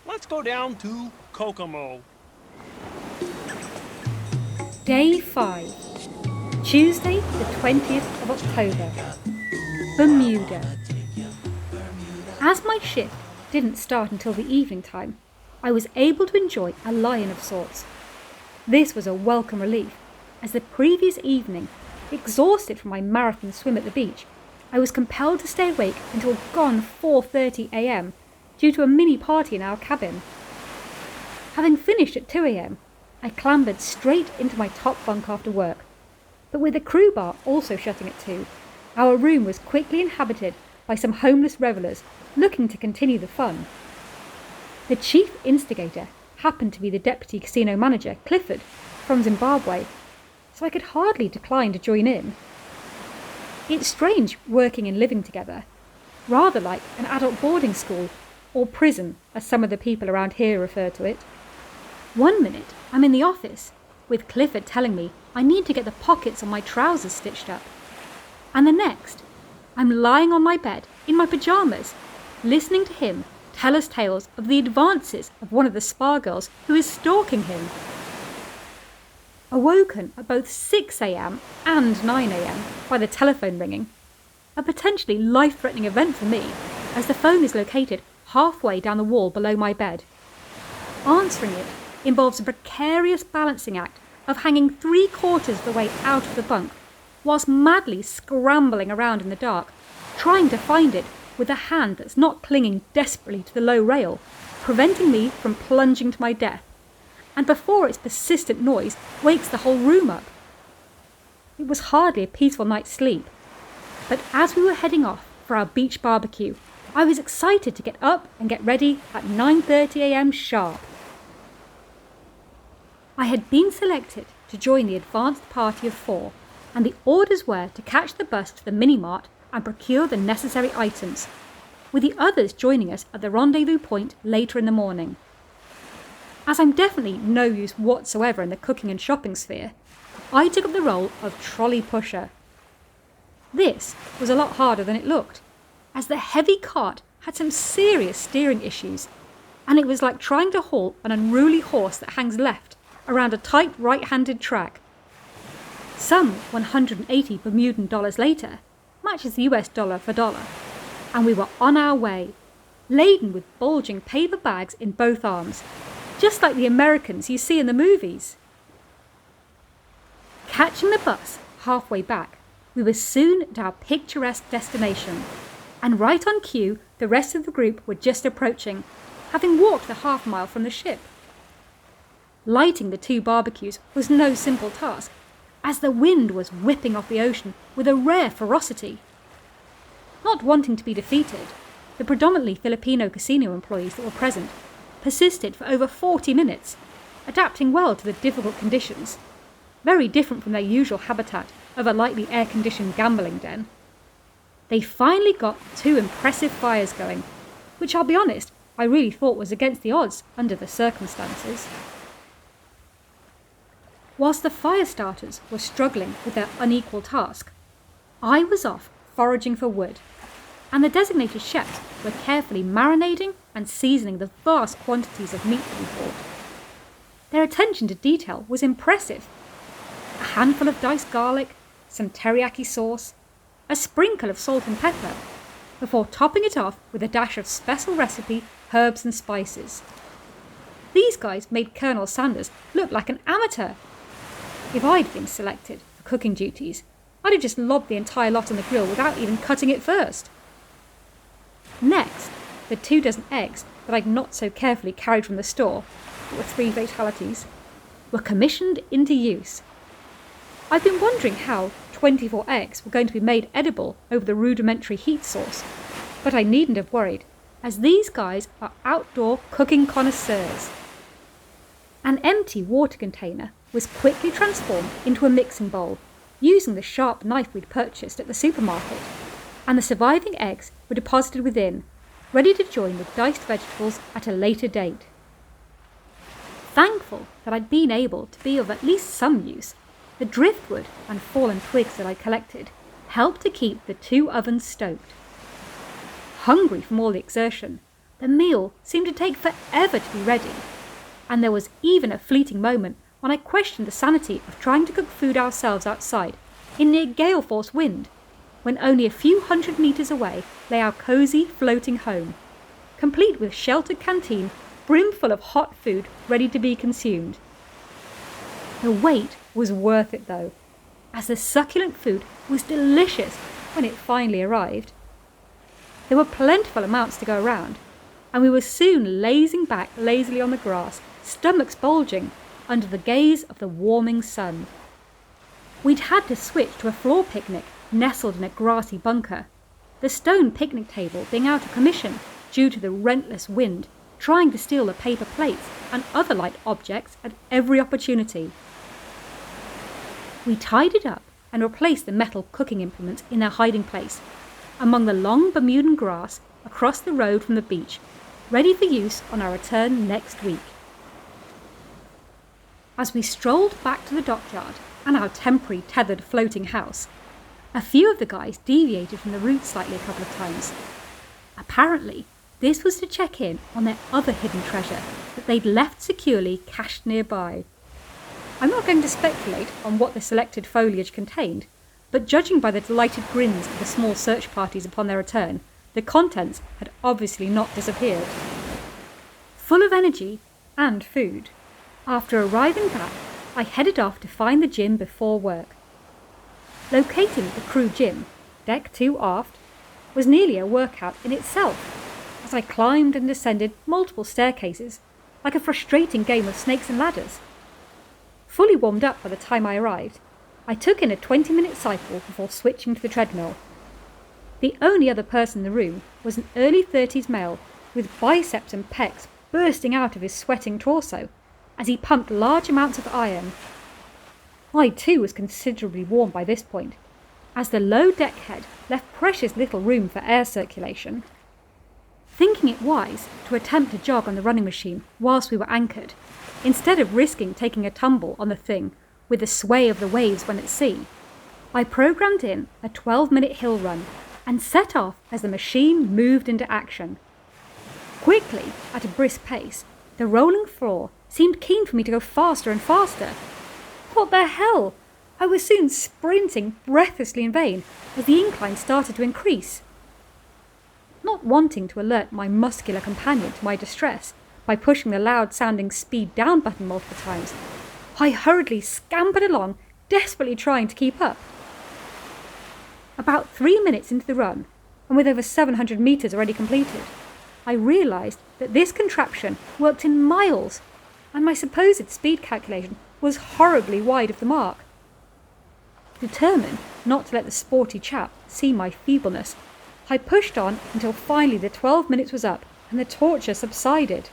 Let's go down to Kokomo. Day 5. Tuesday, the 20th of October. Bermuda. As my shift didn't start until the evening time, I was able to enjoy a lie-in of sorts. This was a welcome relief, as the previous evening, exhausted from my marathon swim at the beach, I was compelled to stay awake until gone 4:30 a.m. due to a mini party in our cabin. Having finished at 2 a.m, I clambered straight into my top bunk after work. But with the crew bar also shutting at 2, our room was quickly inhabited by some homeless revellers looking to continue the fun. The chief instigator happened to be the deputy casino manager, Clifford, from Zimbabwe, so I could hardly decline to join in. It's strange working and living together, rather like an adult boarding school, or prison, as some of the people around here refer to it. One minute, I'm in the office, with Clifford telling me I need to get the pockets on my trousers stitched up. And the next, I'm lying on my bed, in my pyjamas, listening to him tell us tales of the advances of one of the spa girls who is stalking him. Awoken at both 6 a.m. and 9 a.m. by the telephone ringing, a potentially life-threatening event for me, as the phone is located halfway down the wall below my bed. Answering it involves a precarious balancing act of hanging 3/4 of the way out of the bunk, whilst madly scrambling around in the dark, trying to find it with a hand that's not clinging desperately to the low rail, preventing me from plunging to my death, and before its persistent noise wakes the whole room up. It was hardly a peaceful night's sleep, but as we were heading off for our beach barbecue, I was excited to get up and get ready at 9:30 a.m. sharp. I had been selected to join the advanced party of 4, and the orders were to catch the bus to the mini-mart and procure the necessary items, with the others joining us at the rendezvous point later in the morning. As I'm definitely no use whatsoever in the cooking and shopping sphere, I took up the role of trolley pusher. This was a lot harder than it looked, as the heavy cart had some serious steering issues, and it was like trying to haul an unruly horse that hangs left around a tight right-handed track. Some 180 Bermudan dollars later, matches the US dollar for dollar, and we were on our way, laden with bulging paper bags in both arms, just like the Americans you see in the movies. Catching the bus halfway back, we were soon at our picturesque destination, and right on cue, the rest of the group were just approaching, having walked the half-mile from the ship. Lighting the 2 barbecues was no simple task, as the wind was whipping off the ocean with a rare ferocity. Not wanting to be defeated, the predominantly Filipino casino employees that were present persisted for over 40 minutes, adapting well to the difficult conditions, very different from their usual habitat of a lightly air-conditioned gambling den. They finally got 2 impressive fires going, which I'll be honest, I really thought was against the odds under the circumstances. Whilst the fire starters were struggling with their unequal task, I was off foraging for wood, and the designated chefs were carefully marinating and seasoning the vast quantities of meat that we bought. Their attention to detail was impressive. A handful of diced garlic, some teriyaki sauce, a sprinkle of salt and pepper, before topping it off with a dash of special recipe herbs and spices. These guys made Colonel Sanders look like an amateur. If I'd been selected for cooking duties, I'd have just lobbed the entire lot on the grill without even cutting it first. Next, the 2 dozen eggs that I'd not so carefully carried from the store, there were 3 fatalities, were commissioned into use. I've been wondering how 24 eggs were going to be made edible over the rudimentary heat source, but I needn't have worried, as these guys are outdoor cooking connoisseurs. An empty water container was quickly transformed into a mixing bowl, using the sharp knife we'd purchased at the supermarket, and the surviving eggs were deposited within, ready to join with diced vegetables at a later date. Thankful that I'd been able to be of at least some use, the driftwood and fallen twigs that I collected helped to keep the 2 ovens stoked. Hungry from all the exertion, The meal seemed to take forever to be ready, and there was even a fleeting moment when I questioned the sanity of trying to cook food ourselves outside in near gale force wind, when only a few hundred metres away lay our cosy floating home, complete with sheltered canteen brimful of hot food ready to be consumed. The wait was worth it though, as the succulent food was delicious when it finally arrived. There were plentiful amounts to go around, and we were soon lazing back lazily on the grass, stomachs bulging under the gaze of the warming sun. We'd had to switch to a floor picnic nestled in a grassy bunker, the stone picnic table being out of commission due to the relentless wind trying to steal the paper plates and other light objects at every opportunity. We tidied up and replaced the metal cooking implements in their hiding place, among the long Bermudan grass across the road from the beach, ready for use on our return next week. As we strolled back to the dockyard and our temporary tethered floating house, a few of the guys deviated from the route slightly a couple of times. Apparently, this was to check in on their other hidden treasure that they'd left securely cached nearby. I'm not going to speculate on what the selected foliage contained, but judging by the delighted grins of the small search parties upon their return, the contents had obviously not disappeared. Full of energy and food, after arriving back, I headed off to find the gym before work. Locating the crew gym, deck 2 aft, was nearly a workout in itself, as I climbed and descended multiple staircases, like a frustrating game of snakes and ladders. Fully warmed up by the time I arrived, I took in a 20-minute cycle before switching to the treadmill. The only other person in the room was an early 30s male with biceps and pecs bursting out of his sweating torso as he pumped large amounts of iron. I too was considerably warm by this point, as the low deck head left precious little room for air circulation. Thinking it wise to attempt to jog on the running machine whilst we were anchored, instead of risking taking a tumble on the thing with the sway of the waves when at sea, I programmed in a 12-minute hill run and set off as the machine moved into action. Quickly, at a brisk pace, the rolling floor seemed keen for me to go faster and faster. What the hell? I was soon sprinting breathlessly in vain as the incline started to increase. Not wanting to alert my muscular companion to my distress by pushing the loud-sounding speed down button multiple times, I hurriedly scampered along, desperately trying to keep up. About 3 minutes into the run, and with over 700 metres already completed, I realised that this contraption worked in miles, and my supposed speed calculation was horribly wide of the mark. Determined not to let the sporty chap see my feebleness, I pushed on until finally the 12 minutes was up and the torture subsided.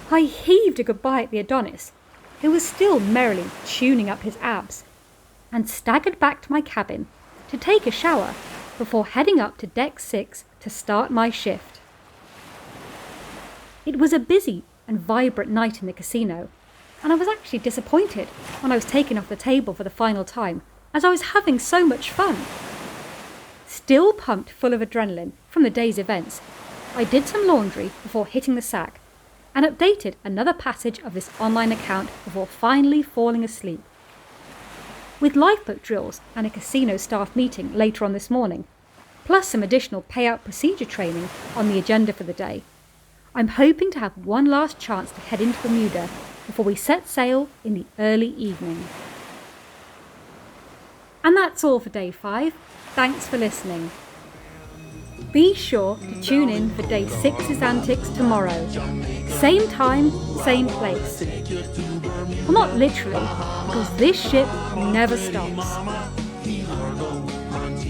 I heaved a goodbye at the Adonis, who was still merrily tuning up his abs, and staggered back to my cabin to take a shower before heading up to deck 6 to start my shift. It was a busy and vibrant night in the casino, and I was actually disappointed when I was taken off the table for the final time, as I was having so much fun. Still pumped full of adrenaline from the day's events, I did some laundry before hitting the sack, and updated another passage of this online account before finally falling asleep. With lifeboat drills and a casino staff meeting later on this morning, plus some additional payout procedure training on the agenda for the day, I'm hoping to have one last chance to head into Bermuda before we set sail in the early evening. And that's all for day 5. Thanks for listening. Be sure to tune in for day 6's antics tomorrow. Same time, same place. Well, not literally, because this ship never stops.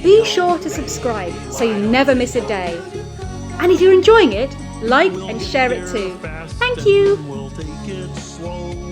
Be sure to subscribe so you never miss a day. And if you're enjoying it, like and share it too. Thank you! We'll take it slow.